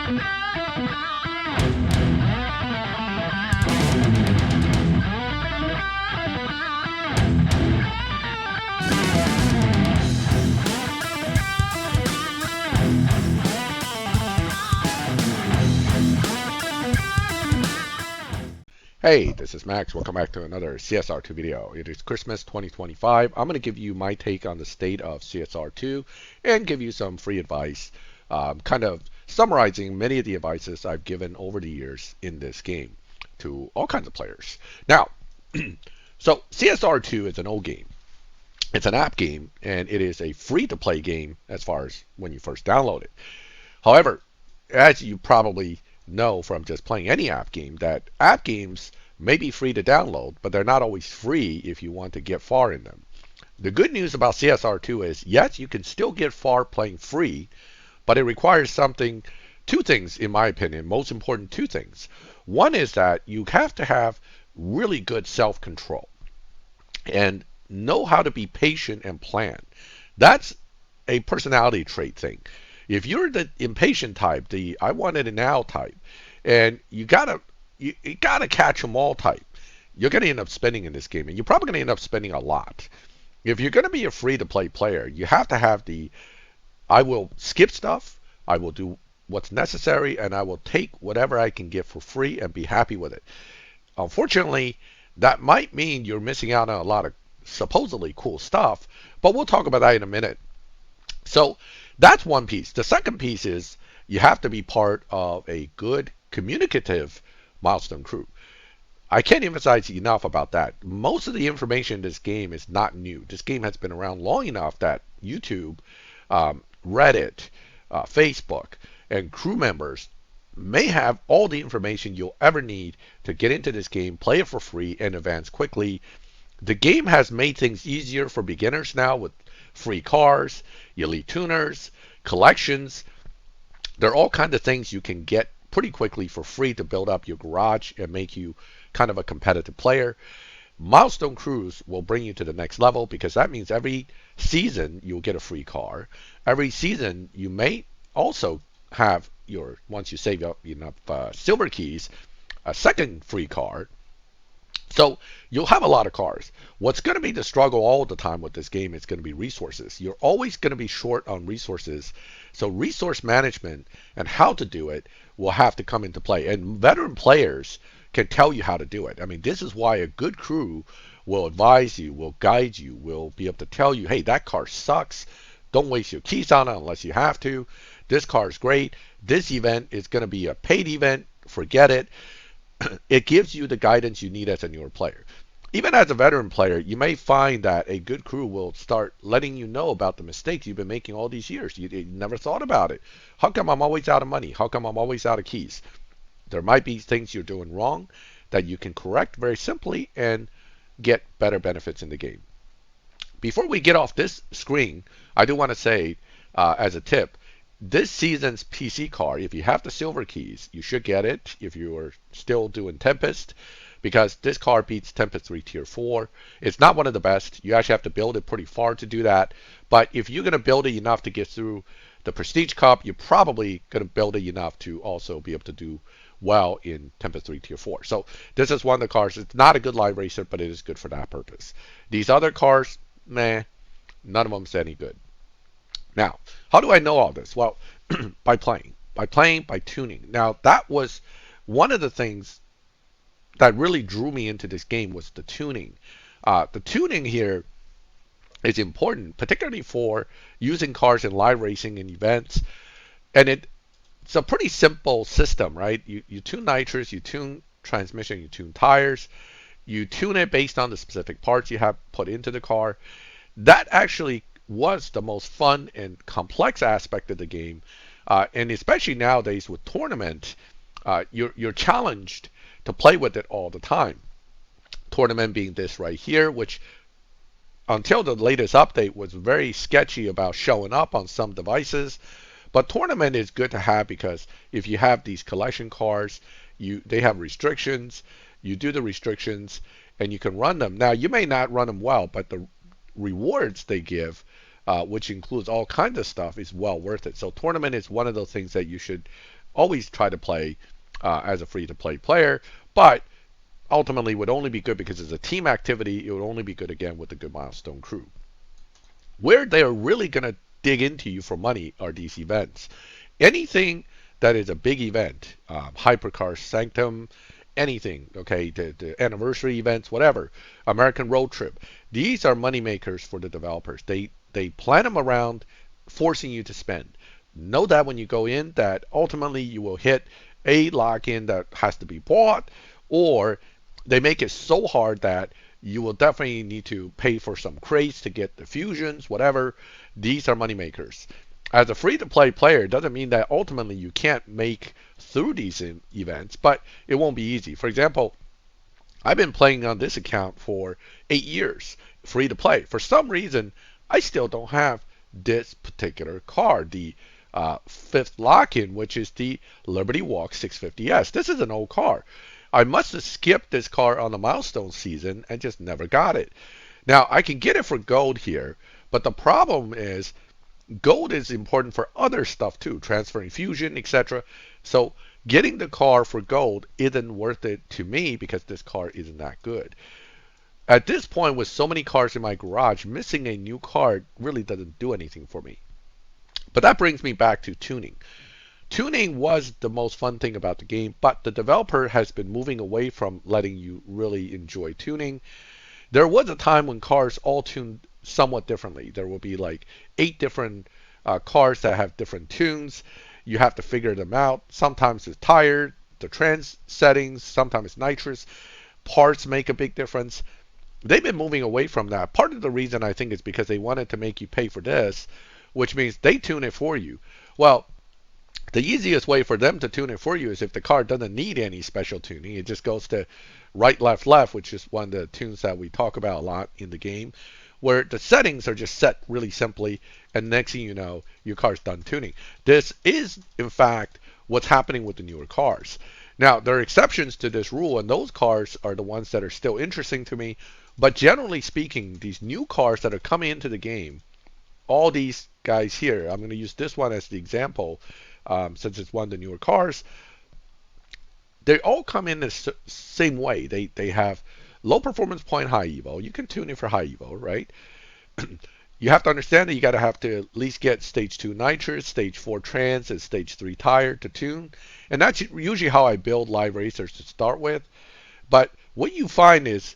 Hey, this is Max. Welcome back to another CSR2 video. It is Christmas 2025. I'm going to give you my take on the state of CSR2 and give you some free advice, kind of summarizing many of the advices I've given over the years in this game to all kinds of players. Now, so CSR2 is an old game. It's an app game, and it is a free-to-play game as far as when you first download it. However, as you probably know from just playing any app game, that app games may be free to download, but they're not always free if you want to get far in them. The good news about CSR2 is, yes, you can still get far playing free, but it requires two things in my opinion, most important two things. One is that you have to have really good self-control and know how to be patient and plan. That's a personality trait thing. If you're the impatient type, the I want it now type, and you gotta catch them all type, you're gonna end up spending in this game, and you're probably gonna end up spending a lot. If you're gonna be a free-to-play player, you have to have I will skip stuff, I will do what's necessary, and I will take whatever I can get for free and be happy with it. Unfortunately, that might mean you're missing out on a lot of supposedly cool stuff, but we'll talk about that in a minute. So that's one piece. The second piece is you have to be part of a good communicative milestone crew. I can't emphasize enough about that. Most of the information in this game is not new. This game has been around long enough that YouTube, Reddit, Facebook, and crew members may have all the information you'll ever need to get into this game, play it for free, and advance quickly. The game has made things easier for beginners now with free cars, elite tuners, collections. There are all kinds of things you can get pretty quickly for free to build up your garage and make you kind of a competitive player. Milestone crews will bring you to the next level because that means every season you'll get a free car. Every season you may also have once you save up enough silver keys, a second free car. So you'll have a lot of cars. What's going to be the struggle all the time with this game is going to be resources. You're always going to be short on resources. So resource management and how to do it will have to come into play. And veteran players can tell you how to do it. I mean, this is why a good crew will advise you, will guide you, will be able to tell you, hey, that car sucks. Don't waste your keys on it unless you have to. This car is great. This event is going to be a paid event. Forget it. It gives you the guidance you need as a newer player. Even as a veteran player, you may find that a good crew will start letting you know about the mistakes you've been making all these years. You never thought about it. How come I'm always out of money? How come I'm always out of keys? There might be things you're doing wrong that you can correct very simply and get better benefits in the game. Before we get off this screen, I do want to say as a tip, this season's PC car, if you have the silver keys, you should get it if you are still doing Tempest, because this car beats Tempest 3 Tier 4. It's not one of the best. You actually have to build it pretty far to do that. But if you're going to build it enough to get through the Prestige Cup, you're probably going to build it enough to also be able to do well in Tempest 3 Tier 4. So this is one of the cars. It's not a good live racer, but it is good for that purpose. These other cars, meh, none of them is any good. Now, how do I know all this? Well, by playing, by tuning. Now, that was one of the things that really drew me into this game was the tuning. The tuning here is important, particularly for using cars in live racing and events. And it's a pretty simple system, right? You tune nitrous, you tune transmission, you tune tires, you tune it based on the specific parts you have put into the car. That actually was the most fun and complex aspect of the game, and especially nowadays with tournament, you're challenged to play with it all the time. Tournament being this right here, which until the latest update was very sketchy about showing up on some devices, but tournament is good to have because if you have these collection cars, they have restrictions. You do the restrictions and you can run them. Now you may not run them well, but the rewards they give, which includes all kinds of stuff, is well worth it. So tournament is one of those things that you should always try to play as a free-to-play player, but ultimately would only be good because it's a team activity. It would only be good again with a good milestone crew. Where they're really going to dig into you for money are these events. Anything that is a big event, Hypercar Sanctum, anything, okay, the anniversary events, whatever, American Road Trip. These are money makers for the developers. They plan them around forcing you to spend. Know that when you go in, that ultimately you will hit a lock-in that has to be bought, or they make it so hard that you will definitely need to pay for some crates to get the fusions, whatever. These are money makers. As a free-to-play player, it doesn't mean that ultimately you can't make through these events, but it won't be easy. For example, I've been playing on this account for 8 years, free to play. For some reason, I still don't have this particular car, the fifth lock-in, which is the Liberty Walk 650S. This is an old car. I must have skipped this car on the milestone season and just never got it. Now, I can get it for gold here, but the problem is gold is important for other stuff too, transferring fusion, etc. So getting the car for gold isn't worth it to me because this car isn't that good. At this point, with so many cars in my garage, missing a new car really doesn't do anything for me. But that brings me back to tuning. Tuning was the most fun thing about the game, but the developer has been moving away from letting you really enjoy tuning. There was a time when cars all tuned somewhat differently. There will be like 8 different cars that have different tunes. You have to figure them out. Sometimes it's tire, the trans settings, sometimes it's nitrous. Parts make a big difference. They've been moving away from that. Part of the reason I think is because they wanted to make you pay for this, which means they tune it for you. Well, the easiest way for them to tune it for you is if the car doesn't need any special tuning. It just goes to right, left, left, which is one of the tunes that we talk about a lot in the game, where the settings are just set really simply, and next thing you know, your car's done tuning. This is, in fact, what's happening with the newer cars. Now, there are exceptions to this rule, and those cars are the ones that are still interesting to me, but generally speaking, these new cars that are coming into the game, all these guys here, I'm going to use this one as the example, since it's one of the newer cars, they all come in the same way. They have low performance point, high evo. You can tune it for high evo, right? You have to understand that you got to have to at least get stage 2 nitrous, stage 4 trans, and stage 3 tire to tune. And that's usually how I build live racers to start with. But what you find is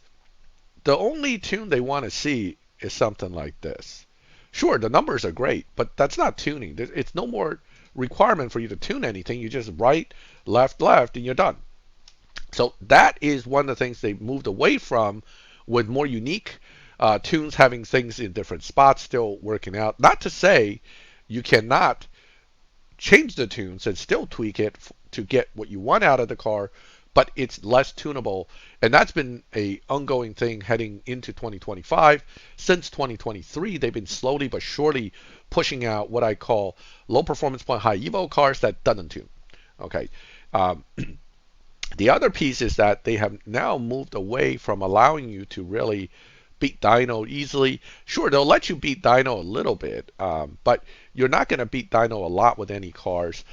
the only tune they want to see is something like this. Sure, the numbers are great, but that's not tuning. It's no more requirement for you to tune anything. You just right, left, left, and you're done. So that is one of the things they moved away from, with more unique tunes having things in different spots still working out. Not to say you cannot change the tunes and still tweak it to get what you want out of the car, but it's less tunable. And that's been a ongoing thing heading into 2025. Since 2023, they've been slowly but surely pushing out what I call low performance point high evo cars that doesn't tune. Okay. The other piece is that they have now moved away from allowing you to really beat dyno easily. Sure, they'll let you beat dyno a little bit, but you're not going to beat dyno a lot with any cars.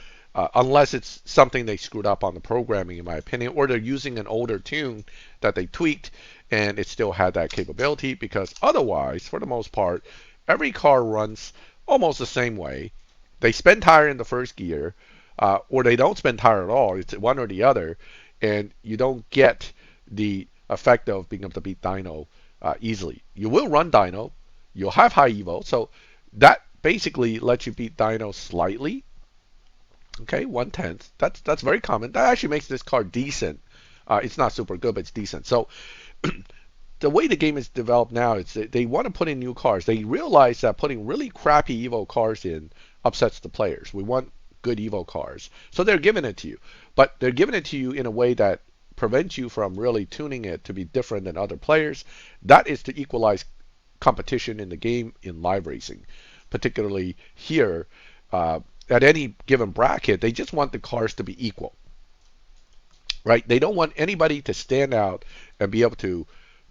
Unless it's something they screwed up on the programming, in my opinion, or they're using an older tune that they tweaked and it still had that capability, because otherwise, for the most part, every car runs almost the same way. They spend tire in the first gear, or they don't spend tire at all. It's one or the other, and you don't get the effect of being able to beat dyno easily. You will run dyno, you'll have high evo, so that basically lets you beat dyno slightly. Okay, 1/10. That's very common. That actually makes this car decent. It's not super good, but it's decent. So the way the game is developed now is that they want to put in new cars. They realize that putting really crappy Evo cars in upsets the players. We want good Evo cars. So they're giving it to you. But they're giving it to you in a way that prevents you from really tuning it to be different than other players. That is to equalize competition in the game in live racing. Particularly here, at any given bracket, they just want the cars to be equal, right? They don't want anybody to stand out and be able to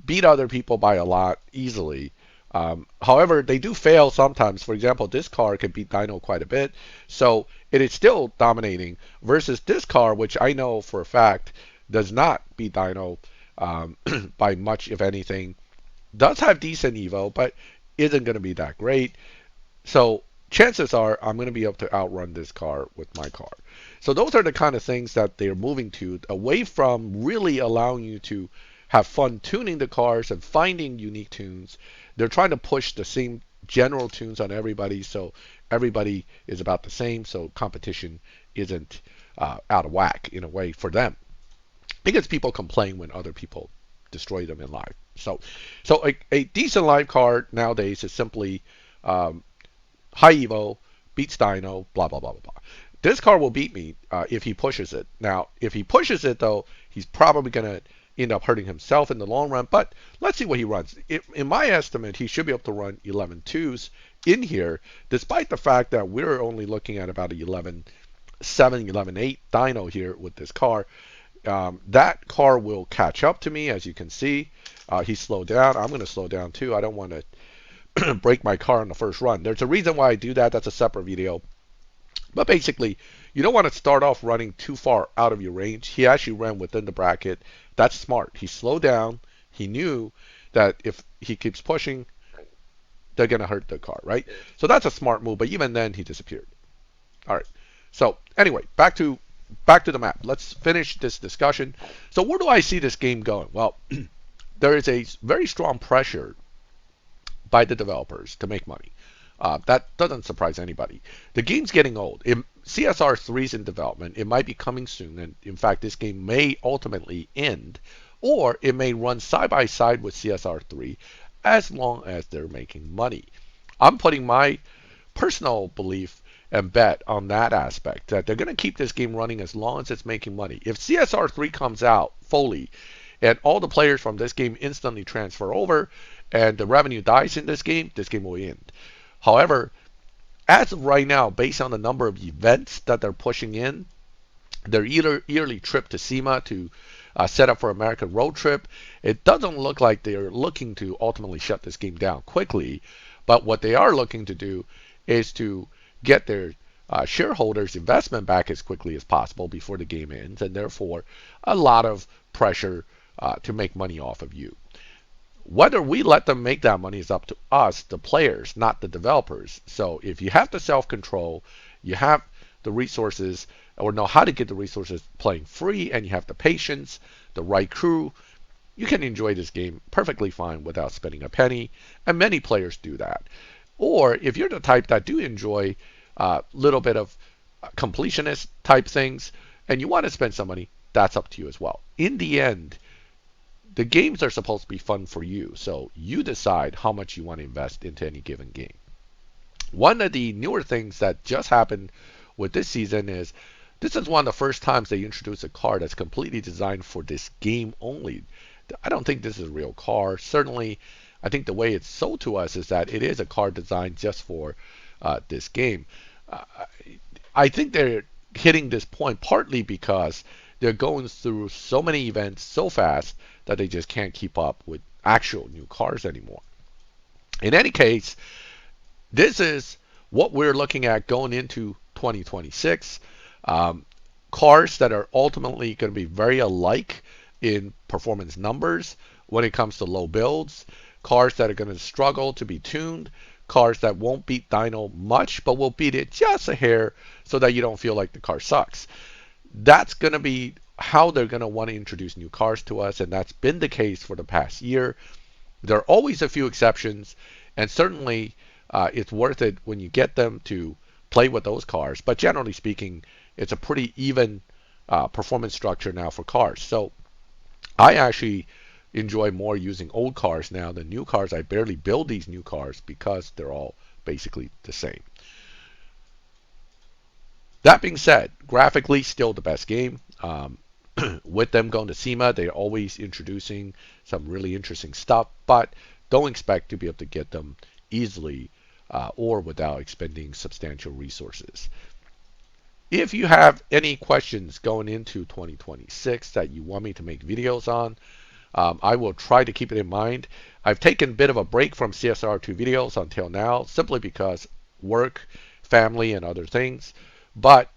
beat other people by a lot easily. However, they do fail sometimes. For example, this car can beat Dino quite a bit, so it is still dominating versus this car, which I know for a fact does not beat Dino by much, if anything. Does have decent Evo, but isn't going to be that great. So chances are I'm going to be able to outrun this car with my car. So those are the kind of things that they're moving to, away from really allowing you to have fun tuning the cars and finding unique tunes. They're trying to push the same general tunes on everybody, so everybody is about the same, so competition isn't out of whack in a way for them, because people complain when other people destroy them in live. So a decent live car nowadays is simply um, high Evo, beats Dino, blah, blah, blah, blah, blah. This car will beat me if he pushes it. Now, if he pushes it, though, he's probably going to end up hurting himself in the long run. But let's see what he runs. In my estimate, he should be able to run 11.2s in here, despite the fact that we're only looking at about a 11.7, 11.8 dyno here with this car. That car will catch up to me, as you can see. He slowed down. I'm going to slow down, too. I don't want to break my car on the first run. There's a reason why I do that. That's a separate video. But basically, you don't want to start off running too far out of your range. He actually ran within the bracket. That's smart. He slowed down. He knew that if he keeps pushing, they're going to hurt the car, right? So that's a smart move. But even then, he disappeared. All right. So anyway, back to the map. Let's finish this discussion. So where do I see this game going? Well, there is a very strong pressure by the developers to make money. That doesn't surprise anybody. The game's getting old. CSR3 is in development. It might be coming soon, and in fact, this game may ultimately end, or it may run side by side with CSR3 as long as they're making money. I'm putting my personal belief and bet on that aspect, that they're going to keep this game running as long as it's making money. If CSR3 comes out fully, and all the players from this game instantly transfer over, and the revenue dies in this game will end. However, as of right now, based on the number of events that they're pushing in, their yearly trip to SEMA to set up for American road trip, it doesn't look like they're looking to ultimately shut this game down quickly. But what they are looking to do is to get their shareholders' investment back as quickly as possible before the game ends, and therefore a lot of pressure to make money off of you. Whether we let them make that money is up to us, the players, not the developers. So if you have the self-control, you have the resources, or know how to get the resources playing free, and you have the patience, the right crew, you can enjoy this game perfectly fine without spending a penny, and many players do that. Or if you're the type that do enjoy a little bit of completionist type things, and you want to spend some money, that's up to you as well. In the end, the games are supposed to be fun for you, so you decide how much you want to invest into any given game. One of the newer things that just happened with this season is this is one of the first times they introduced a car that's completely designed for this game only. I don't think this is a real car. Certainly, I think the way it's sold to us is that it is a car designed just for this game. I think they're hitting this point partly because they're going through so many events so fast that they just can't keep up with actual new cars anymore. In any case, this is what we're looking at going into 2026. Cars that are ultimately going to be very alike in performance numbers when it comes to low builds. Cars that are going to struggle to be tuned. Cars that won't beat dyno much, but will beat it just a hair so that you don't feel like the car sucks. That's going to be how they're going to want to introduce new cars to us, and that's been the case for the past year. There are always a few exceptions, and certainly it's worth it when you get them to play with those cars. But generally speaking, it's a pretty even performance structure now for cars. So I actually enjoy more using old cars now than new cars. I barely build these new cars because they're all basically the same. That being said, graphically still the best game. With them going to SEMA, they're always introducing some really interesting stuff, but don't expect to be able to get them easily or without expending substantial resources. If you have any questions going into 2026 that you want me to make videos on, I will try to keep it in mind. I've taken a bit of a break from CSR2 videos until now, simply because work, family, and other things. But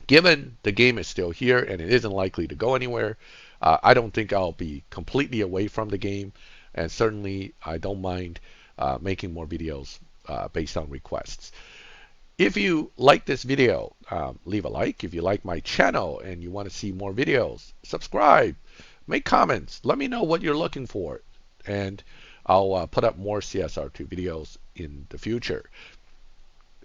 given the game is still here and it isn't likely to go anywhere, I don't think I'll be completely away from the game. And certainly, I don't mind making more videos based on requests. If you like this video, leave a like. If you like my channel and you want to see more videos, subscribe, make comments. Let me know what you're looking for, and I'll put up more CSR2 videos in the future.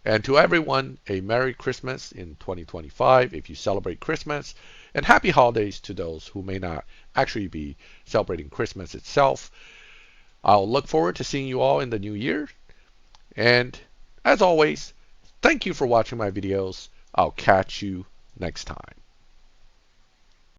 And to everyone, a Merry Christmas in 2025 if you celebrate Christmas, and Happy Holidays to those who may not actually be celebrating Christmas itself. I'll look forward to seeing you all in the new year. And as always, thank you for watching my videos. I'll catch you next time.